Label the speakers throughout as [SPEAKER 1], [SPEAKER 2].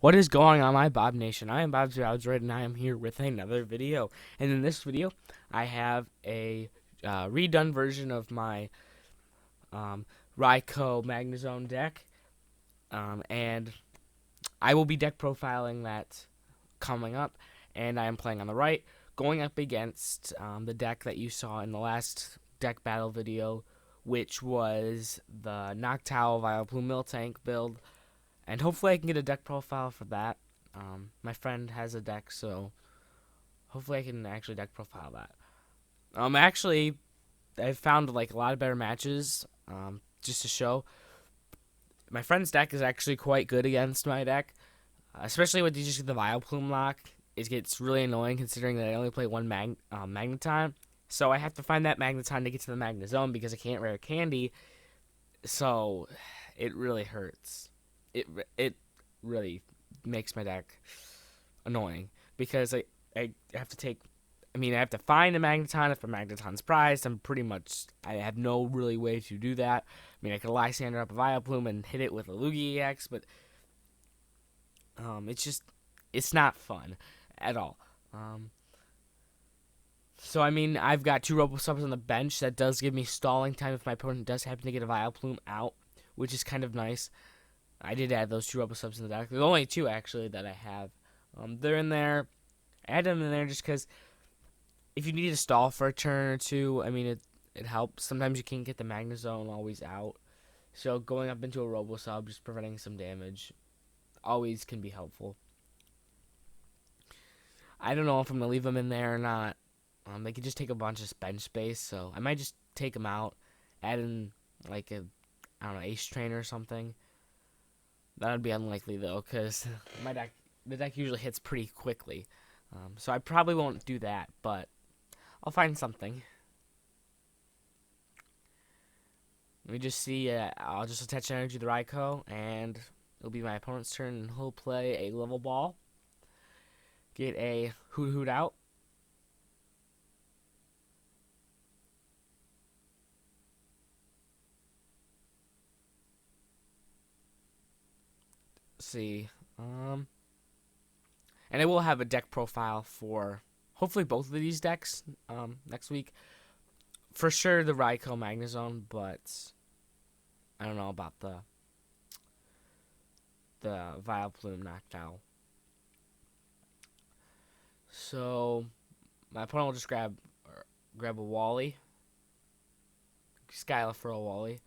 [SPEAKER 1] What is going on, my Bob Nation? I am Bob Zerowsred, and I am here with another video. And in this video, I have a redone version of my um, Raikou Magnezone deck, and I will be deck profiling that coming up. And I am playing on the right, going up against the deck that you saw in the last deck battle video, which was the Noctowl Vileplume Miltank build. And hopefully I can get a deck profile for that. My friend has a deck, so hopefully I can actually deck profile that. Actually, I've found like a lot of better matches. Just to show, my friend's deck is actually quite good against my deck, especially with just the Vileplume lock. It gets really annoying considering that I only play one Magneton, so I have to find that Magneton to get to the Magnezone because I can't rare candy. So it really hurts. It really makes my deck annoying because I have to take. I have to find a Magneton. If a Magneton's prized, I have no really way to do that. I could Lysander up a Vileplume and hit it with a Lugia EX, but it's not fun at all. So I've got two Robo-Subs on the bench. That does give me stalling time if my opponent does happen to get a Vileplume out, which is kind of nice. I did add those two Robo-Subs in the deck. There's only two, actually, that I have. They're in there. Add them in there just because if you need to stall for a turn or two, it helps. Sometimes you can't get the Magnezone always out. So going up into a Robo-Sub, just preventing some damage, always can be helpful. I don't know if I'm going to leave them in there or not. They could just take a bunch of bench space, so I might just take them out, add in, like, Ace Trainer or something. That would be unlikely, though, because the deck usually hits pretty quickly. So I probably won't do that, but I'll find something. Let me just see. I'll just attach energy to the Raikou, and it'll be my opponent's turn, and he'll play a level ball. Get a Hoot Hoot out. See. And I will have a deck profile for hopefully both of these decks next week. For sure the Raikou Magnezone, but I don't know about the Vileplume Noctowl. So my opponent will just grab a Wally. Skyla for a Wally.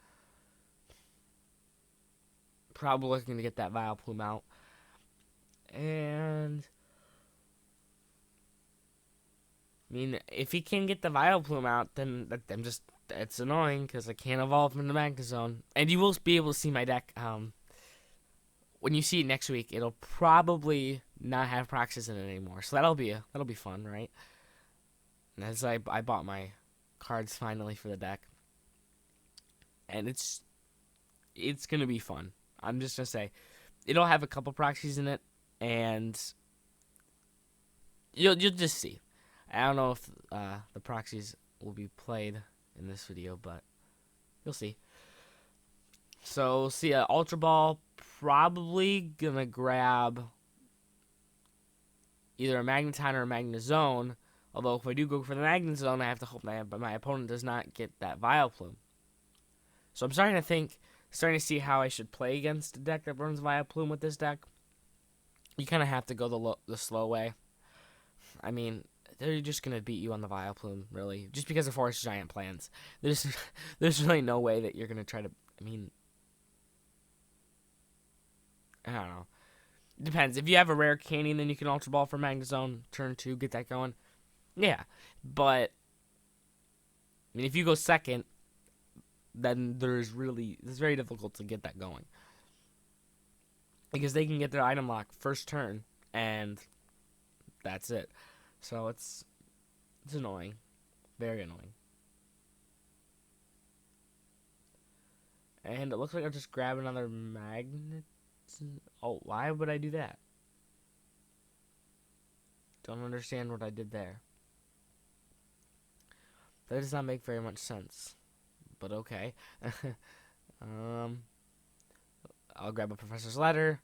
[SPEAKER 1] Probably looking to get that Vileplume out. And if he can get the Vileplume out, then it's annoying because I can't evolve into Magnezone. And you will be able to see my deck. When you see it next week, it'll probably not have Proxys in it anymore. So that'll be fun, right? And as I bought my cards finally for the deck, and it's gonna be fun. I'm just gonna say, it'll have a couple proxies in it, and you'll just see. I don't know if the proxies will be played in this video, but you'll see. So, see, Ultra Ball, probably gonna grab either a Magneton or a Magnezone. Although, if I do go for the Magnezone, I have to hope my opponent does not get that Vileplume. So, I'm starting to see how I should play against a deck that runs Vileplume with this deck. You kind of have to go the slow way. They're just gonna beat you on the Vileplume, really, just because of Forest Giant plans. There's really no way that you're gonna try to. I don't know. It depends. If you have a rare candy, then you can Ultra Ball for Magnezone turn 2, get that going. Yeah, but if you go second, then it's very difficult to get that going because they can get their item lock first turn, and that's it. So it's annoying, very annoying. And it looks like I'll just grab another magnet. Oh, why would I do that? Don't understand what I did there. That does not make very much sense. But okay. I'll grab a Professor's Letter.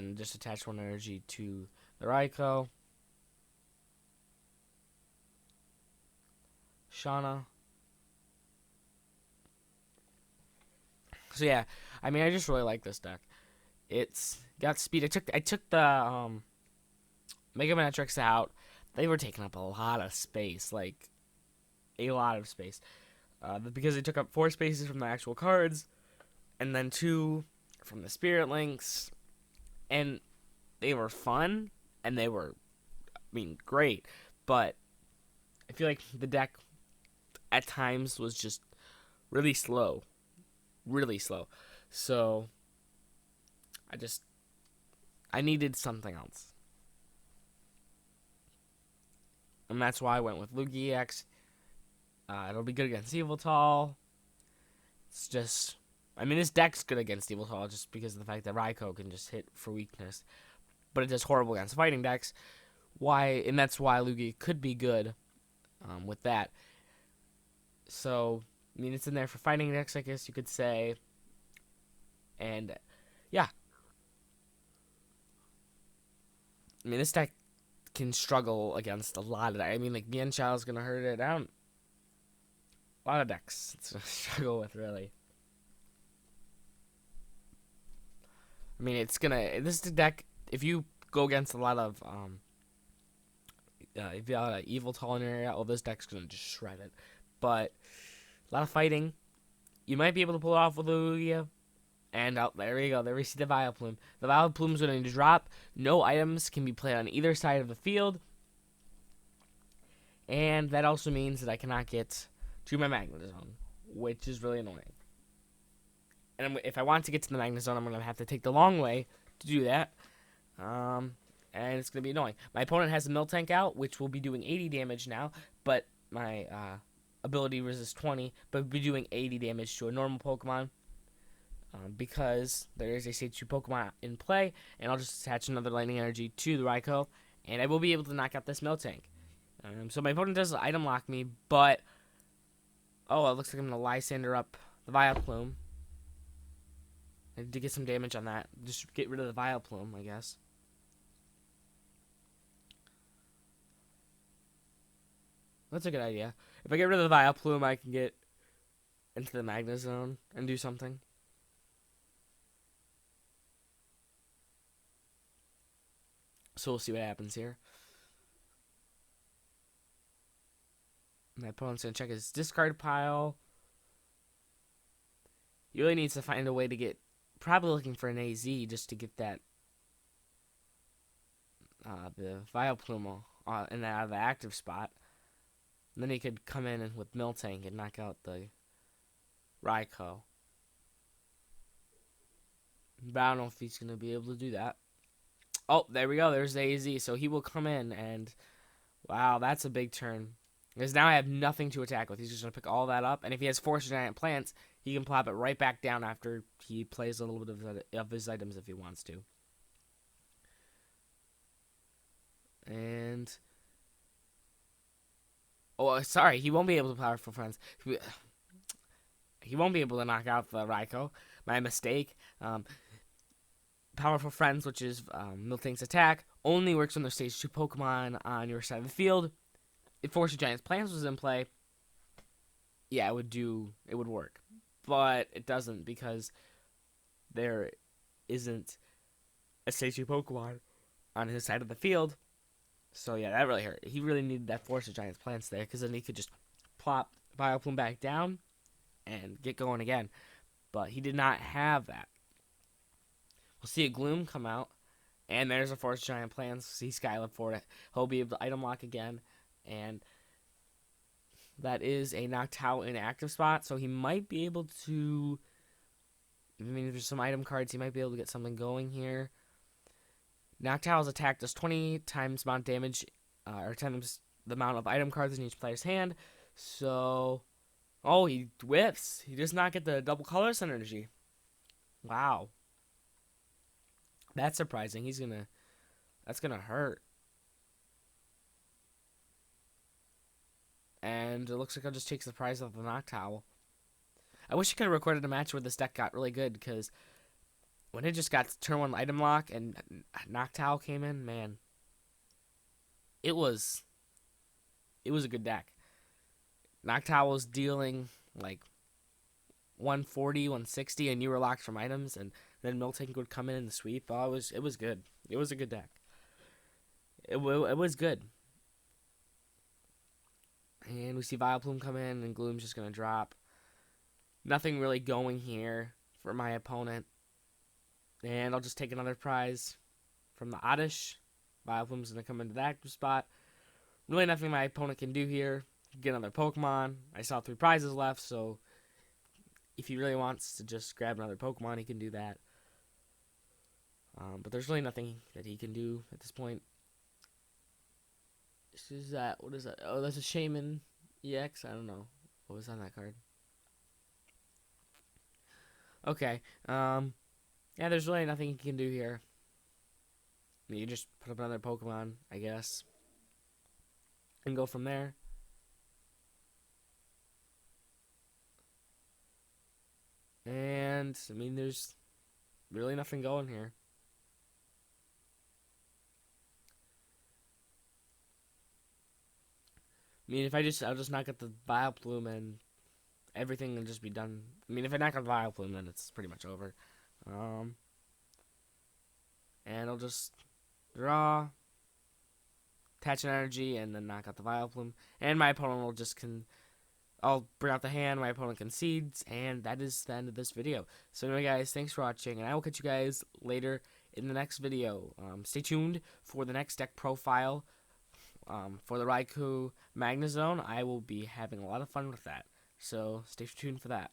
[SPEAKER 1] then just attach one energy to the Raikou. Shauna. So yeah, I mean, I just really like this deck. It's got speed. I took the Mega Matrix out. They were taking up a lot of space, like a lot of space, because they took up 4 spaces from the actual cards, and then 2 from the Spirit Links, and they were fun, and they were, I mean, great, but I feel like the deck at times was just really slow, really slow. So I needed something else, and that's why I went with Lugia EX. It'll be good against Yveltal. It's just, I mean, this deck's good against Yveltal just because of the fact that Raikou can just hit for weakness, but it does horrible against fighting decks. And that's why Lugia could be good with that. So, I mean, it's in there for fighting decks, I guess you could say. And, yeah. I mean, this deck can struggle against a lot of that. I mean, like, Mian Chao is going to hurt it down. A lot of decks it's going to struggle with, really. I mean, this deck, if you go against a lot of, if you have an Yveltal in your area, well, this deck's going to just shred it. But a lot of fighting. You might be able to pull it off with Lugia. And there you go. There we see the Vileplume. The Vileplume's going to drop. No items can be played on either side of the field. And that also means that I cannot get to my Magnezone, which is really annoying. And if I want to get to the Magnezone, I'm going to have to take the long way to do that. And it's going to be annoying. My opponent has a Miltank out, which will be doing 80 damage now. But my ability resists 20, but will be doing 80 damage to a normal Pokemon. Because there is a Stage 2 Pokemon in play, and I'll just attach another Lightning Energy to the Raikou, and I will be able to knock out this Miltank. So my opponent does item lock me, but it looks like I'm going to Lysander up the Vileplume. I need to get some damage on that. Just get rid of the Vileplume, I guess. That's a good idea. If I get rid of the Vileplume, I can get into the Magnezone and do something. So we'll see what happens here. My opponent's going to check his discard pile. He really needs to find a way to get, probably looking for an AZ just to get that, the Vileplume in out of the active spot. And then he could come in with Miltank and knock out the Raikou. But I don't know if he's going to be able to do that. Oh, there we go. There's the AZ. So he will come in and, wow, that's a big turn. Because now I have nothing to attack with. He's just going to pick all that up. And if he has Force Giant Plants, he can plop it right back down after he plays a little bit of his items if he wants to. And, oh, sorry, he won't be able to Powerful Friends. He won't be able to knock out the Raikou. My mistake. Powerful Friends, which is Miltank's attack, only works when there's Stage 2 Pokemon on your side of the field. If Force of Giant Plants was in play, yeah, it would work. But it doesn't because there isn't a Stage 2 Pokemon on his side of the field. So yeah, that really hurt. He really needed that Force of Giant Plants there because then he could just plop Vileplume back down and get going again. But he did not have that. We'll see a Gloom come out, and there's a Force Giant Plants. See Skylab for it. He'll be able to item lock again, and that is a Noctowl in active spot, so he might be able to, I mean, if there's some item cards, he might be able to get something going here. Noctowl's attack does 20 times amount of damage, or times the amount of item cards in each player's hand, so, oh, he whiffs. He does not get the double colorless energy. Wow. That's surprising. That's gonna hurt. And it looks like I'll just take the prize off the Noctowl. I wish I could have recorded a match where this deck got really good, because when it just got to turn 1 item lock and Noctowl came in, man, it was a good deck. Noctowl was dealing like 140, 160, and you were locked from items, and then Miltank would come in the sweep. Oh, it was good. It was a good deck. It was good. And we see Vileplume come in, and Gloom's just gonna drop. Nothing really going here for my opponent. And I'll just take another prize from the Oddish. Vileplume's gonna come into the active spot. Really nothing my opponent can do here. Get another Pokemon. I saw 3 prizes left, so if he really wants to just grab another Pokemon, he can do that. But there's really nothing that he can do at this point. This is that. What is that? Oh, that's a Shaman EX. I don't know what was on that card. Okay. Yeah, there's really nothing he can do here. I mean, you just put up another Pokemon, I guess, and go from there. And I mean, there's really nothing going here. I mean, if I'll just knock out the Vileplume and everything will just be done. I mean, if I knock out the Vileplume, then it's pretty much over. And I'll just draw, attach an energy, and then knock out the Vileplume. And my opponent will just I'll bring out the hand, my opponent concedes, and that is the end of this video. So anyway, guys, thanks for watching, and I will catch you guys later in the next video. Stay tuned for the next deck profile. For the Raikou Magnezone, I will be having a lot of fun with that. So stay tuned for that.